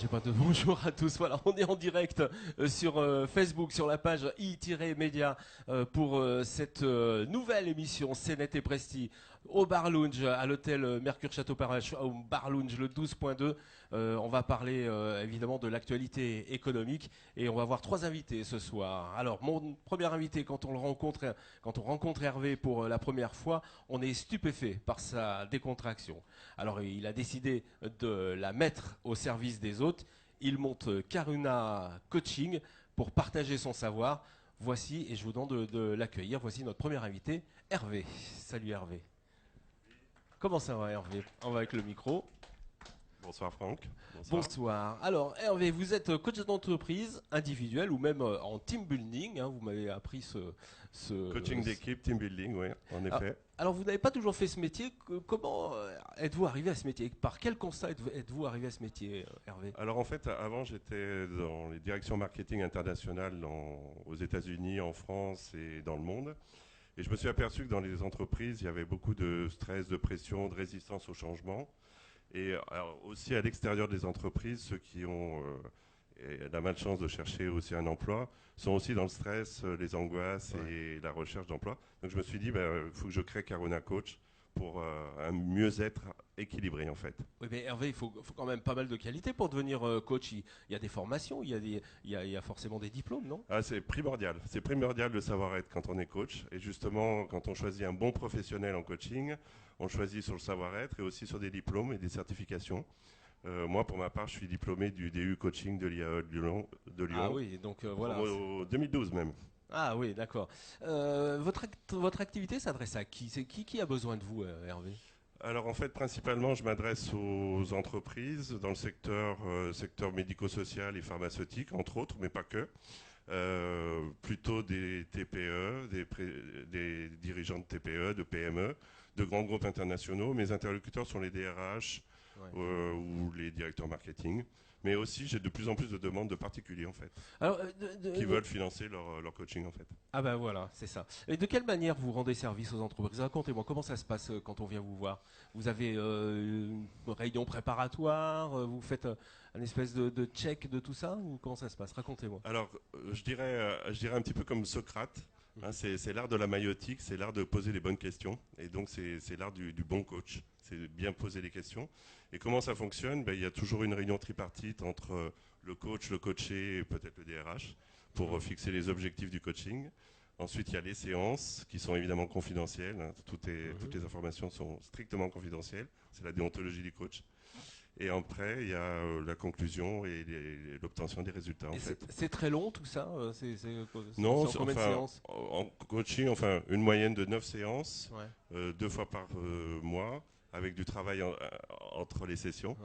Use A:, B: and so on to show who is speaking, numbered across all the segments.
A: J'ai pas de bonjour à tous. Voilà, on est en direct sur Facebook, sur la page i-média pour cette nouvelle émission CNET et Presti au Bar Lounge, à l'hôtel Mercure Château Parache, au Bar Lounge le 12.2. On va parler évidemment de l'actualité économique et on va avoir trois invités ce soir. Alors, mon premier invité, quand on rencontre Hervé pour la première fois, on est stupéfait par sa décontraction. Alors, il a décidé de la mettre au service des autres. Il monte Karuna Coaching pour partager son savoir. Voici, et je vous demande de l'accueillir, voici notre premier invité, Hervé. Salut Hervé. Comment ça va Hervé? On va avec le micro.
B: Bonsoir Franck.
A: Bonsoir. Alors Hervé, vous êtes coach d'entreprise individuel ou même en team building. Vous m'avez appris ce
B: Coaching d'équipe, team building, oui, en effet.
A: Alors vous n'avez pas toujours fait ce métier. Comment êtes-vous arrivé à ce métier? Par quel constat êtes-vous arrivé à ce métier, Hervé?
B: Alors en fait, avant j'étais dans les directions marketing internationales aux États-Unis, en France et dans le monde. Et je me suis aperçu que dans les entreprises, il y avait beaucoup de stress, de pression, de résistance au changement. Et alors, aussi à l'extérieur des entreprises, ceux qui ont la malchance de chercher aussi un emploi sont aussi dans le stress, les angoisses et la recherche d'emploi. Donc je me suis dit, il faut que je crée Karuna Coach pour un mieux-être équilibré en fait.
A: Oui, mais Hervé, il faut quand même pas mal de qualités pour devenir coach. Il y a des formations, il y a forcément des diplômes, non?
B: Ah, c'est primordial. C'est primordial de savoir être quand on est coach. Et justement, quand on choisit un bon professionnel en coaching, on choisit sur le savoir-être et aussi sur des diplômes et des certifications. Moi, pour ma part, je suis diplômé du DU Coaching de l'IAE de Lyon.
A: Ah oui, donc voilà.
B: En 2012 même.
A: Ah oui, d'accord. Votre activité s'adresse à qui? C'est qui a besoin de vous, Hervé?
B: Alors en fait, principalement, je m'adresse aux entreprises dans le secteur médico-social et pharmaceutique, entre autres, mais pas que. Plutôt des TPE, des dirigeants de TPE, de PME, de grands groupes internationaux. Mes interlocuteurs sont les DRH ou les directeurs marketing. Mais aussi, j'ai de plus en plus de demandes de particuliers, en fait,
A: Alors,
B: qui veulent financer leur coaching, en fait.
A: Ah ben voilà, c'est ça. Et de quelle manière vous rendez service aux entreprises? Racontez-moi, comment ça se passe quand on vient vous voir? Vous avez une réunion préparatoire, vous faites un espèce de check de tout ça, ou comment ça se passe? Racontez-moi.
B: Alors, je dirais un petit peu comme Socrate. C'est l'art de la maïotique, c'est l'art de poser les bonnes questions. Et donc, c'est l'art du bon coach. C'est de bien poser les questions. Et comment ça fonctionne? Il y a toujours une réunion tripartite entre le coach, le coaché et peut-être le DRH pour fixer les objectifs du coaching. Ensuite, il y a les séances qui sont évidemment confidentielles. Toutes les informations sont strictement confidentielles. C'est la déontologie du coach. Et après, il y a la conclusion et l'obtention des résultats.
A: C'est très long tout ça?
B: Non,
A: c'est en combien de séances?
B: en coaching, une moyenne de 9 séances, 2 fois par mois, avec du travail entre les sessions.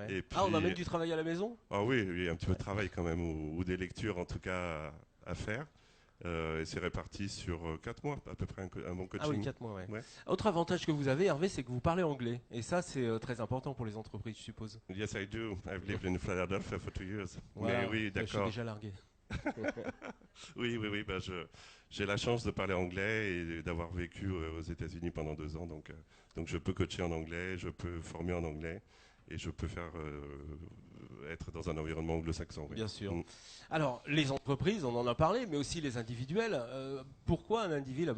A: Et puis, on a même du travail à la maison?
B: Ah oui, il y a un petit peu de travail quand même, ou des lectures en tout cas à faire. Et c'est réparti sur 4 mois, à peu près un bon coaching.
A: Ah oui, 4 mois, ouais. Autre avantage que vous avez, Hervé, c'est que vous parlez anglais. Et ça, c'est très important pour les entreprises, je suppose.
B: Yes, I do. I've lived in Philadelphia for 2 years.
A: Voilà,
B: mais oui, d'accord.
A: Je suis déjà largué.
B: Oui. J'ai la chance de parler anglais et d'avoir vécu aux États-Unis pendant 2 ans. Donc je peux coacher en anglais, je peux former en anglais. Et je peux être dans un environnement anglo-saxon. Oui.
A: Bien sûr. Alors, les entreprises, on en a parlé, mais aussi les individuels. Pourquoi un individuel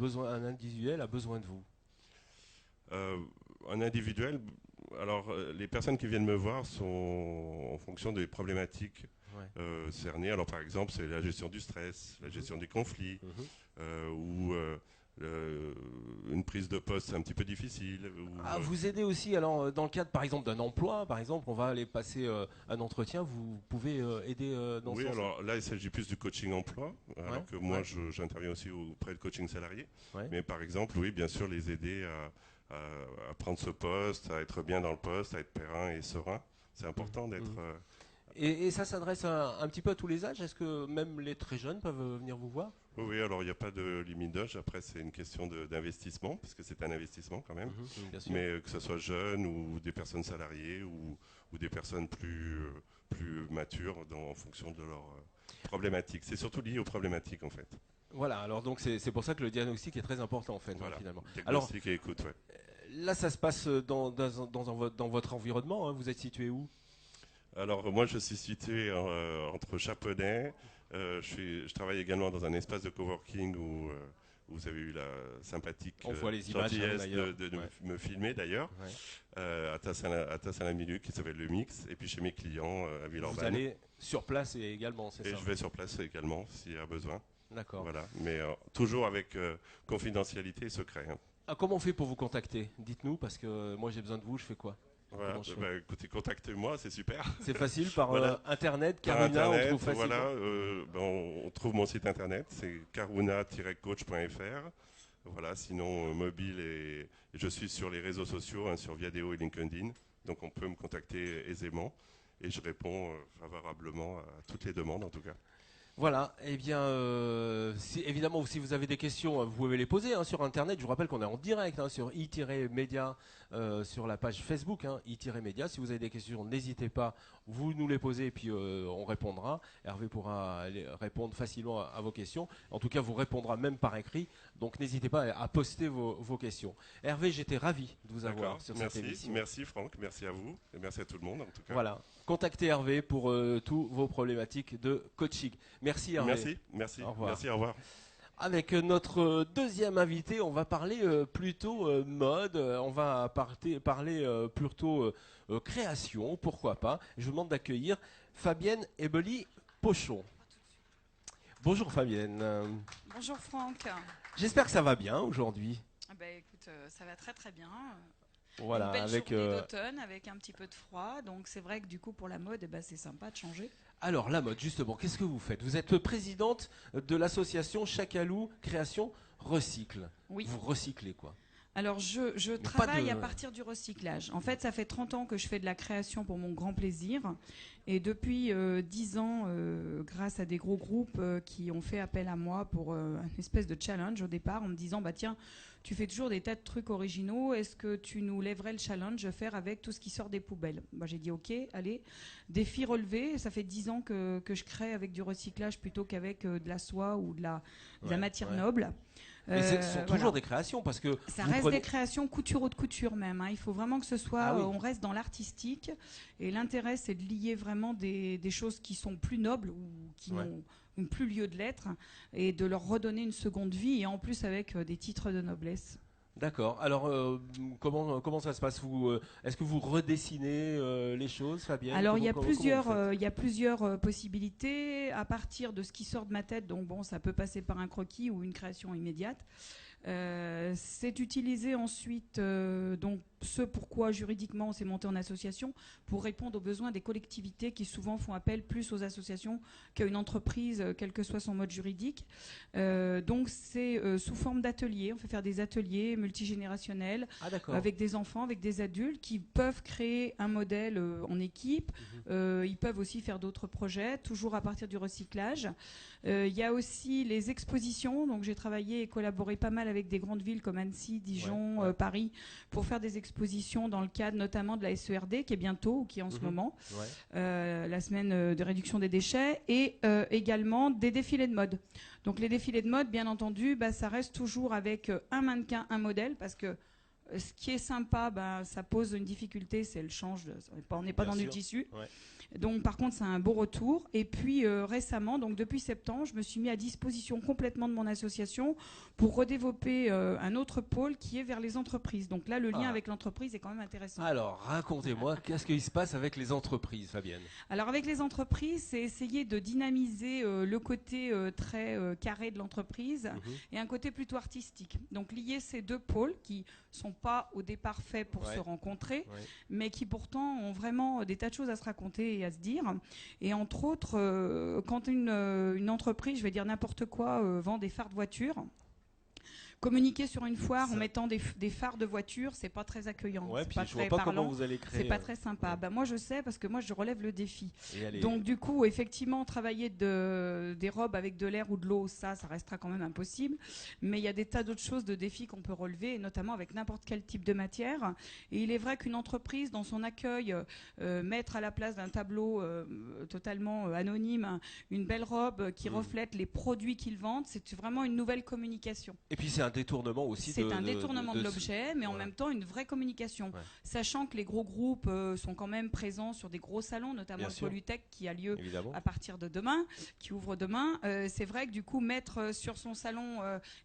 A: a besoin de vous?
B: Un individuel, alors les personnes qui viennent me voir sont en fonction des problématiques cernées. Alors par exemple, c'est la gestion du stress, la gestion des conflits, ou une prise de poste c'est un petit peu difficile.
A: Vous aidez aussi, alors dans le cadre par exemple d'un emploi, par exemple, on va aller passer un entretien, vous pouvez aider dans ce sens?
B: Oui, alors là il s'agit plus du coaching emploi, alors que moi j'interviens aussi auprès de coaching salarié. Mais par exemple, oui, bien sûr, les aider à prendre ce poste, à être bien dans le poste, à être périn et serein. C'est important d'être...
A: Et ça s'adresse un petit peu à tous les âges? Est-ce que même les très jeunes peuvent venir vous voir?
B: Oui, alors il n'y a pas de limite d'âge. Après, c'est une question d'investissement, parce que c'est un investissement quand même.
A: Bien sûr.
B: Mais que ce soit jeunes ou des personnes salariées ou des personnes plus matures en fonction de leurs problématiques. C'est surtout lié aux problématiques en fait.
A: Voilà, alors donc c'est pour ça que le diagnostic est très important en fait, finalement.
B: Diagnostic et écoute,
A: Là, ça se passe dans votre environnement, vous êtes situé où?
B: Alors moi je suis situé entre Chaponnay. Je travaille également dans un espace de coworking où vous avez eu la sympathique
A: On voit les images,
B: gentillesse
A: d'ailleurs.
B: de
A: Ouais.
B: me filmer d'ailleurs,
A: Ouais.
B: à Tassin-la-Milu qui s'appelle le Mix, et puis chez mes clients à
A: Vous
B: Villeurbanne.
A: allez sur place également, c'est
B: Et
A: ça?
B: je vais sur place également s'il y a besoin.
A: D'accord.
B: Voilà, mais toujours avec confidentialité et secret. Hein.
A: Ah, comment on fait pour vous contacter? Dites-nous, parce que moi j'ai besoin de vous, je fais quoi?
B: Voilà,
A: Comment je fais?
B: bah, écoutez, contactez-moi, c'est super.
A: C'est facile par
B: Voilà.
A: Internet,
B: Par
A: Karuna, on
B: internet,
A: trouve facilement.
B: voilà, on trouve mon site internet, c'est karuna-coach.fr. Voilà, sinon mobile et je suis sur les réseaux sociaux, hein, sur Viadeo et LinkedIn, donc on peut me contacter aisément et je réponds favorablement à toutes les demandes en tout cas.
A: Voilà, eh bien, évidemment, si vous avez des questions, vous pouvez les poser sur Internet. Je vous rappelle qu'on est en direct sur i-média, sur la page Facebook, i-média. Si vous avez des questions, n'hésitez pas, vous nous les posez et puis on répondra. Hervé pourra répondre facilement à vos questions. En tout cas, vous répondra même par écrit. Donc n'hésitez pas à poster vos questions. Hervé, j'étais ravi de vous avoir sur cette émission.
B: Merci Franck, merci à vous et merci à tout le monde en tout cas.
A: Voilà, contactez Hervé pour tous vos problématiques de coaching. Merci Hervé.
B: Merci,
A: au revoir.
B: merci, au revoir.
A: Avec notre deuxième invité, on va parler plutôt mode, on va parler plutôt création, pourquoi pas. Je vous demande d'accueillir Fabienne Ebeli-Pochon. Bonjour Fabienne.
C: Bonjour Franck.
A: J'espère que ça va bien aujourd'hui.
C: Ah bah, écoute, ça va très très bien.
A: Voilà,
C: Une belle
A: avec
C: journée d'automne avec un petit peu de froid, donc c'est vrai que du coup pour la mode, c'est sympa de changer.
A: alors la mode justement, qu'est-ce que vous faites? Vous êtes présidente de l'association Chacalou Création Recycle.
C: Oui.
A: Vous recyclez quoi?
C: Alors je travaille à partir du recyclage. En fait, ça fait 30 ans que je fais de la création pour mon grand plaisir. Et depuis 10 ans, grâce à des gros groupes qui ont fait appel à moi pour une espèce de challenge au départ, en me disant, bah tiens, tu fais toujours des tas de trucs originaux, est-ce que tu nous lèverais le challenge de faire avec tout ce qui sort des poubelles? Bah, j'ai dit ok, allez, défi relevé. Ça fait 10 ans que je crée avec du recyclage plutôt qu'avec de la soie ou de la matière noble.
A: Mais ce sont toujours des créations parce que
C: ça reste des créations couture haute couture même. Il faut vraiment que ce soit, on reste dans l'artistique. Et l'intérêt, c'est de lier vraiment des choses qui sont plus nobles ou qui n'ont plus lieu de l'être et de leur redonner une seconde vie et en plus avec des titres de noblesse.
A: D'accord. Alors, comment ça se passe? Est-ce que vous redessinez les choses, Fabienne?
C: Alors, il y a plusieurs possibilités à partir de ce qui sort de ma tête. Donc, bon, ça peut passer par un croquis ou une création immédiate. C'est utilisé ensuite, donc ce pourquoi juridiquement on s'est monté en association, pour répondre aux besoins des collectivités qui souvent font appel plus aux associations qu'à une entreprise, quel que soit son mode juridique. Donc c'est sous forme d'ateliers. On fait faire des ateliers multigénérationnels avec des enfants, avec des adultes qui peuvent créer un modèle en équipe. Ils peuvent aussi faire d'autres projets, toujours à partir du recyclage. Il y a aussi les expositions. Donc j'ai travaillé et collaboré pas mal avec des grandes villes comme Annecy, Dijon, Paris, pour faire des expositions dans le cadre notamment de la SERD qui est bientôt ou qui est en ce moment, la semaine de réduction des déchets, et également des défilés de mode. Donc les défilés de mode, bien entendu, ça reste toujours avec un mannequin, un modèle, parce que ce qui est sympa, ça pose une difficulté, c'est le change, on n'est pas dans du tissu. Donc par contre c'est un beau retour. Et puis récemment, donc depuis septembre, je me suis mis à disposition complètement de mon association pour redévelopper un autre pôle qui est vers les entreprises. Donc là le lien avec l'entreprise est quand même intéressant.
A: Alors racontez-moi, qu'est-ce qui se passe avec les entreprises, Fabienne?
C: Alors avec les entreprises, c'est essayer de dynamiser le côté très carré de l'entreprise et un côté plutôt artistique. Donc lier ces deux pôles qui sont pas au départ faits pour se rencontrer, mais qui pourtant ont vraiment des tas de choses à se raconter et à se dire. Et entre autres, quand une entreprise, je vais dire n'importe quoi, vend des phares de voiture, communiquer sur une foire en mettant des phares de voiture, c'est pas très accueillant.
A: Ouais,
C: c'est
A: puis
C: pas
A: je
C: très
A: vois pas
C: parlant.
A: comment vous allez créer.
C: C'est pas très sympa. Moi je sais parce que moi je relève le défi.
A: Et
C: donc du coup, effectivement, travailler des robes avec de l'air ou de l'eau, ça restera quand même impossible. Mais il y a des tas d'autres choses de défis qu'on peut relever, et notamment avec n'importe quel type de matière. Et il est vrai qu'une entreprise, dans son accueil, mettre à la place d'un tableau totalement anonyme une belle robe qui reflète les produits qu'ils vendent, c'est vraiment une nouvelle communication.
A: Et puis c'est détournement aussi.
C: C'est un détournement de l'objet, mais en même temps une vraie communication.
A: Ouais.
C: Sachant que les gros groupes sont quand même présents sur des gros salons, notamment
A: Bien
C: le
A: sûr.
C: Polytech qui a lieu
A: Évidemment.
C: à partir de demain, qui ouvre demain. C'est vrai que du coup, mettre sur son salon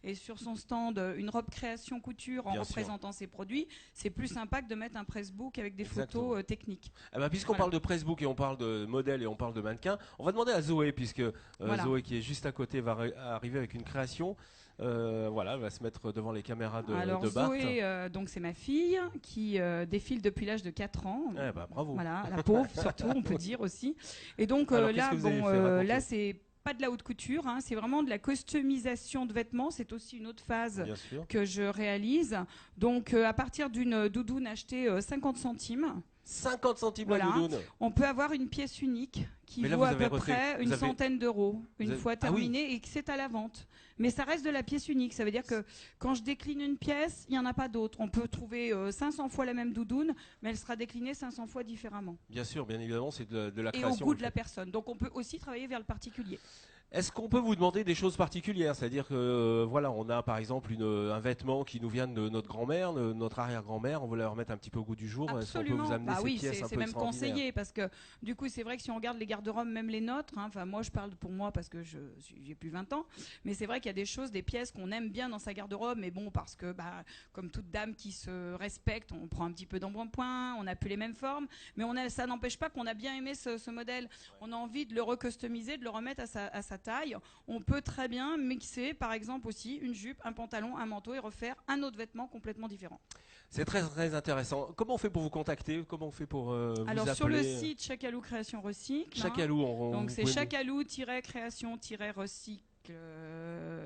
C: et sur son stand une robe création couture en
A: Bien sûr.
C: représentant ses produits, c'est plus sympa que de mettre un pressbook avec des
A: Exactement.
C: photos techniques.
A: Eh ben, puisqu'on
C: Voilà.
A: parle de pressbook et on parle de modèles et on parle de mannequins, on va demander à Zoé, puisque
C: Voilà.
A: Zoé qui est juste à côté va arriver avec une création. Voilà, elle va se mettre devant les caméras
C: Alors
A: de Bart.
C: Zoé, donc c'est ma fille qui défile depuis l'âge de 4 ans.
A: Eh ben, bravo.
C: Voilà, la pauvre surtout, on peut dire aussi. Et donc
A: Alors,
C: là,
A: qu'est-ce que vous avez fait Racontez.
C: là c'est pas de la haute couture, hein, c'est vraiment de la customisation de vêtements. C'est aussi une autre phase
A: Bien sûr.
C: que je réalise. Donc à partir d'une doudoune achetée 50 centimes,
A: 50 centimes
C: Voilà.
A: la doudoune.
C: on peut avoir une pièce unique qui
A: Mais là,
C: vaut
A: vous
C: à
A: avez
C: peu
A: refait-
C: près
A: vous
C: une
A: avez-
C: centaine d'euros une
A: avez-
C: fois
A: Ah oui.
C: terminée et que c'est à la vente. Mais ça reste de la pièce unique. Ça veut dire que quand je décline une pièce, il n'y en a pas d'autre. On peut trouver 500 fois la même doudoune, mais elle sera déclinée 500 fois différemment.
A: Bien sûr, bien évidemment, c'est de la
C: Et
A: création.
C: au goût de la personne. Donc on peut aussi travailler vers le particulier.
A: Est-ce qu'on peut vous demander des choses particulières? C'est-à-dire que voilà, on a par exemple un vêtement qui nous vient de notre grand-mère, de notre arrière-grand-mère, on veut la remettre un petit peu au goût du jour. Est-ce qu'on peut
C: Absolument.
A: vous amener
C: Bah
A: ces
C: oui,
A: pièces un
C: c'est
A: peu
C: même
A: extraordinaires?
C: conseillé parce que du coup, c'est vrai que si on regarde les garde-robes, même les nôtres, hein, enfin moi je parle pour moi parce que j'ai plus 20 ans, mais c'est vrai qu'il y a des choses, des pièces qu'on aime bien dans sa garde-robe, mais bon, parce que bah, comme toute dame qui se respecte, on prend un petit peu d'embonpoint, on n'a plus les mêmes formes, mais ça n'empêche pas qu'on a bien aimé ce modèle. On a envie de le recustomiser, de le remettre à sa taille. On peut très bien mixer, par exemple aussi, une jupe, un pantalon, un manteau et refaire un autre vêtement complètement différent.
A: C'est très très intéressant. Comment on fait pour vous contacter? Comment on fait pour vous
C: Alors
A: appeler?
C: sur le site Chacalou Création Recycle,
A: Chacalou,
C: donc
A: vous
C: c'est
A: pouvez-
C: chacalou-création-recycle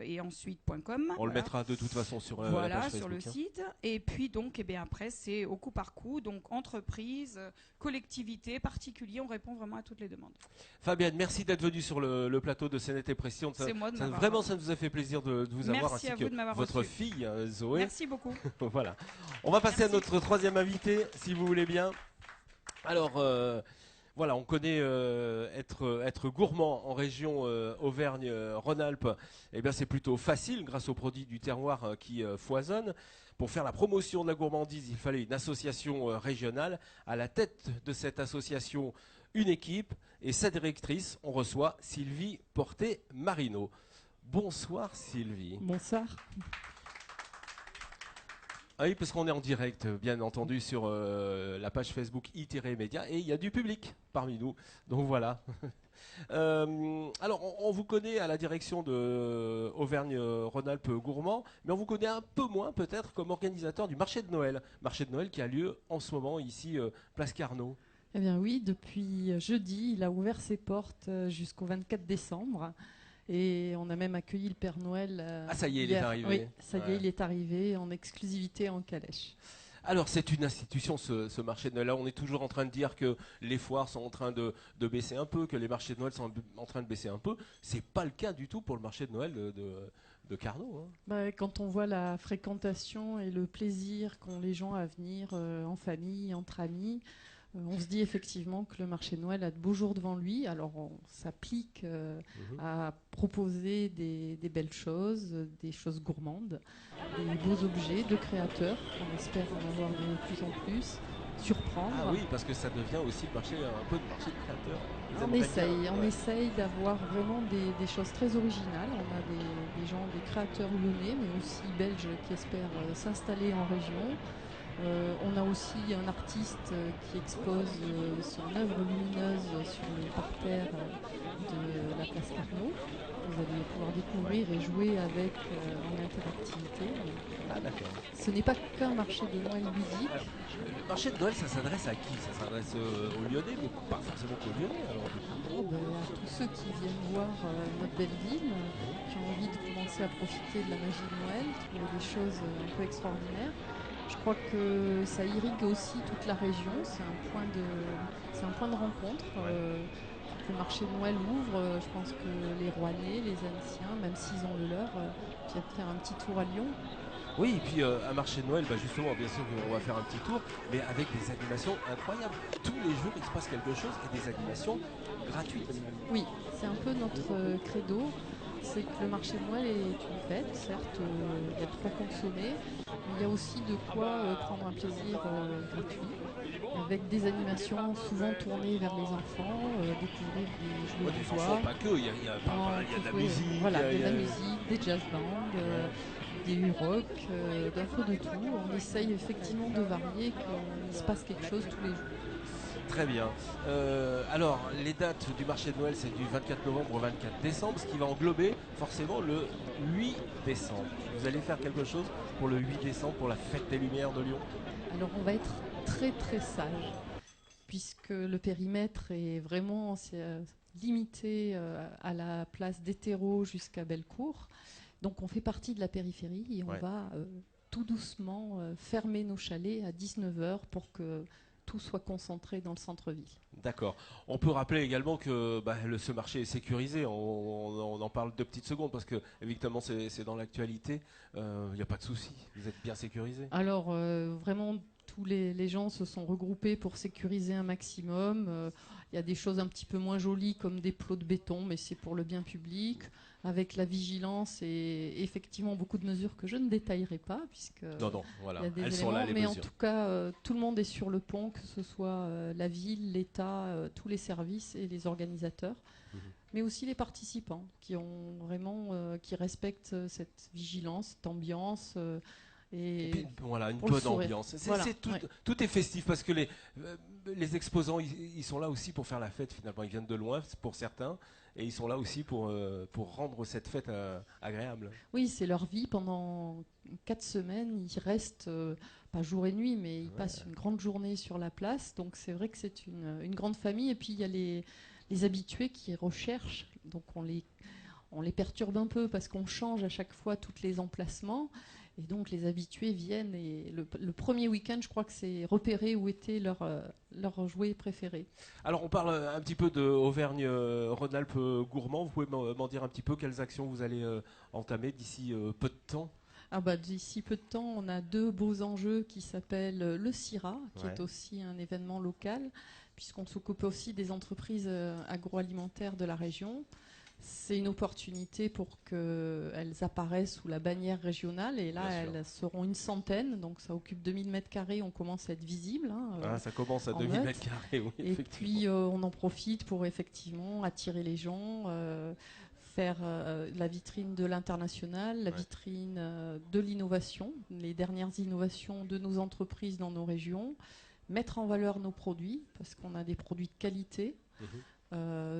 C: et ensuite.com.
A: On le mettra de toute façon sur la
C: Voilà,
A: page
C: sur le
A: Facebook, hein.
C: site. Et puis donc, eh bien, après, c'est au coup par coup. Donc entreprise, collectivité, particulier, on répond vraiment à toutes les demandes.
A: Fabienne, merci d'être venue sur le plateau de CNET et Pression.
C: C'est moi de m'avoir-
A: Vraiment, ça nous a fait plaisir de vous avoir,
C: Merci
A: ainsi
C: à
A: que
C: vous de m'avoir
A: votre
C: reçu.
A: fille, Zoé.
C: Merci beaucoup.
A: Voilà. On va passer
C: Merci.
A: à notre troisième invité, si vous voulez bien. Alors, voilà, on connaît être gourmand en région Auvergne-Rhône-Alpes. Eh bien, c'est plutôt facile grâce aux produits du terroir qui foisonnent. Pour faire la promotion de la gourmandise, il fallait une association régionale. À la tête de cette association, une équipe. Et sa directrice, on reçoit Sylvie Porté-Marino. Bonsoir Sylvie.
D: Bonsoir.
A: Ah oui, parce qu'on est en direct, bien entendu, sur la page Facebook i-média et il y a du public parmi nous. Donc voilà. Alors, on vous connaît à la direction de Auvergne-Rhône-Alpes Gourmand, mais on vous connaît un peu moins peut-être comme organisateur du marché de Noël. Marché de Noël qui a lieu en ce moment ici, place Carnot.
D: Eh bien oui, depuis jeudi, il a ouvert ses portes jusqu'au 24 décembre. Et on a même accueilli le Père Noël.
A: Ah, ça y est, il est
D: hier.
A: arrivé.
D: Oui, ça y
A: Ouais.
D: est, il est arrivé en exclusivité en calèche.
A: Alors, c'est une institution, ce marché de Noël. Là, on est toujours en train de dire que les foires sont en train de baisser un peu, que les marchés de Noël sont en train de baisser un peu. C'est pas le cas du tout pour le marché de Noël de Carnot, hein.
D: Bah, quand on voit la fréquentation et le plaisir qu'ont les gens à venir en famille, entre amis, on se dit effectivement que le marché de Noël a de beaux jours devant lui. Alors on s'applique à proposer des belles choses, des choses gourmandes, des beaux objets de créateurs. On espère en avoir de plus en plus, surprendre.
A: Ah oui, parce que ça devient aussi un peu de marché de créateurs. Ils
D: On
A: aimeraient bien,
D: on
A: ouais.
D: essaye d'avoir vraiment des choses très originales. On a des gens, des créateurs lyonnais, mais aussi belges qui espèrent s'installer en région. On a aussi un artiste qui expose son œuvre lumineuse sur le parterre de la place Carnot. Vous allez pouvoir découvrir et jouer avec en interactivité. Donc,
A: Ah d'accord.
D: ce n'est pas qu'un marché de Noël ludique.
A: Alors, le marché de Noël, ça s'adresse à qui? Ça s'adresse aux Lyonnais, mais pas forcément qu'aux Lyonnais. Alors, du coup.
D: Oh, ben, à tous ceux qui viennent voir notre belle ville, qui ont envie de commencer à profiter de la magie de Noël, trouver des choses un peu extraordinaires. Je crois que ça irrigue aussi toute la région, c'est un point de rencontre. Le marché de Noël ouvre, je pense que les Rouennais, les Annéciens, même s'ils ont le leur, viennent faire un petit tour à Lyon.
A: Oui, et puis un marché de Noël, bah justement, bien sûr qu'on va faire un petit tour, mais avec des animations incroyables. Tous les jours, il se passe quelque chose et des animations gratuites.
D: Oui, c'est un peu notre credo. c'est que le marché de Noël est une fête, certes, il y a trop consommé, mais il y a aussi de quoi prendre un plaisir gratuit, avec des animations souvent tournées vers les enfants, découvrir des jouets
A: Des
D: du
A: enfants,
D: bois.
A: pas que, il y a de la musique.
D: Voilà, il y a de la musique, des jazz bands, des rock, d'un peu de tout. On essaye effectivement de varier, qu'il se passe quelque chose tous les jours.
A: Très bien. Alors, les dates du marché de Noël, c'est du 24 novembre au 24 décembre, ce qui va englober forcément le 8 décembre. Vous allez faire quelque chose pour le 8 décembre, pour la fête des Lumières de Lyon?
D: Alors on va être très très sage, puisque le périmètre est vraiment limité à la place d'Hétéro jusqu'à Bellecour. Donc on fait partie de la périphérie et on va tout doucement fermer nos chalets à 19h pour que tout soit concentré dans le centre-ville.
A: D'accord. On peut rappeler également que ce marché est sécurisé. On en parle 2 petites secondes parce que évidemment c'est dans l'actualité. Il n'y a pas de souci. Vous êtes bien sécurisé.
D: Alors vraiment tous les gens se sont regroupés pour sécuriser un maximum. Il y a des choses un petit peu moins jolies comme des plots de béton, mais c'est pour le bien public, avec la vigilance et effectivement beaucoup de mesures que je ne détaillerai pas, puisque
A: non, voilà,
D: elles
A: sont là, les
D: mais
A: mesures.
D: En tout cas, tout le monde est sur le pont, que ce soit la ville, l'État, tous les services et les organisateurs, mais aussi les participants qui ont vraiment, qui respectent cette vigilance, cette ambiance. Et
A: puis, voilà, une
D: pour le
A: bonne
D: sourire.
A: ambiance.
D: Voilà,
A: Tout est festif parce que les exposants, ils sont là aussi pour faire la fête finalement. Ils viennent de loin pour certains et ils sont là aussi pour rendre cette fête agréable.
D: Oui, c'est leur vie pendant 4 semaines. Ils restent, pas jour et nuit, mais ils passent une grande journée sur la place. Donc c'est vrai que c'est une grande famille. Et puis il y a les habitués qui recherchent. Donc on les perturbe un peu parce qu'on change à chaque fois tous les emplacements. Et donc les habitués viennent et le premier week-end, je crois que c'est repérer où était leur jouet préféré.
A: Alors on parle un petit peu de Auvergne-Rhône-Alpes gourmand. Vous pouvez m'en dire un petit peu quelles actions vous allez entamer d'ici peu de temps?
D: D'ici peu de temps, on a 2 beaux enjeux qui s'appellent le CIRA, qui est aussi un événement local, puisqu'on s'occupe aussi des entreprises agroalimentaires de la région. C'est une opportunité pour qu'elles apparaissent sous la bannière régionale. Et là, elles seront une centaine. Donc, ça occupe 2000 m². On commence à être visible.
A: Ça commence à 2000 m², oui,
D: et puis, on en profite pour effectivement attirer les gens, faire la vitrine de l'international, la vitrine de l'innovation, les dernières innovations de nos entreprises dans nos régions, mettre en valeur nos produits, parce qu'on a des produits de qualité.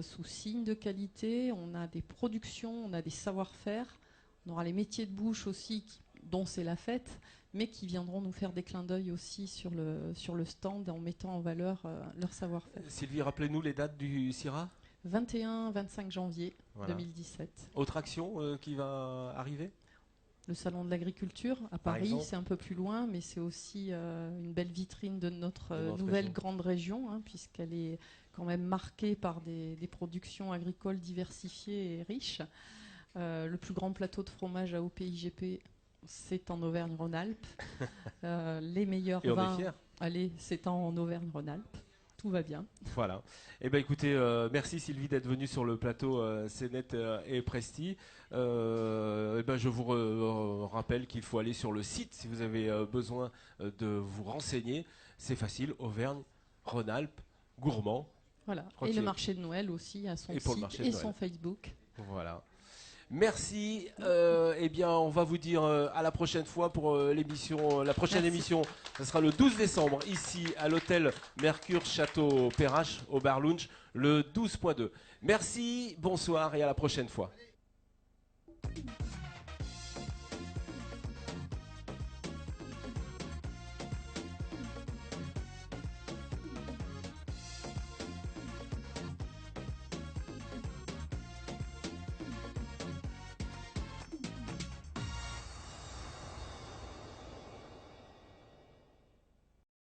D: Sous signe de qualité, on a des productions, on a des savoir-faire, on aura les métiers de bouche aussi, dont c'est la fête, mais qui viendront nous faire des clins d'œil aussi sur le stand en mettant en valeur leur savoir-faire.
A: Sylvie, rappelez-nous les dates du CIRA.
D: 21-25 janvier 2017.
A: Autre action qui va arriver?
D: Le salon de l'agriculture à Paris, c'est un peu plus loin, mais c'est aussi une belle vitrine de notre nouvelle grande région, puisqu'elle est quand même marquée par des productions agricoles diversifiées et riches. Le plus grand plateau de fromage à OPIGP, c'est en Auvergne-Rhône-Alpes. Les meilleurs vins, c'est en Auvergne-Rhône-Alpes. Tout va bien.
A: Voilà. Eh bien, écoutez, merci Sylvie d'être venue sur le plateau CNET et Presti. Je vous rappelle qu'il faut aller sur le site si vous avez besoin de vous renseigner. C'est facile, Auvergne-Rhône-Alpes, gourmand.
D: Voilà. Et le marché de Noël aussi à son site et son Facebook.
A: Voilà. Merci. On va vous dire à la prochaine fois pour l'émission. La prochaine émission, ce sera le 12 décembre, ici à l'hôtel Mercure Château Perrache, au Bar Lounge, le 12.2. Merci, bonsoir et à la prochaine fois.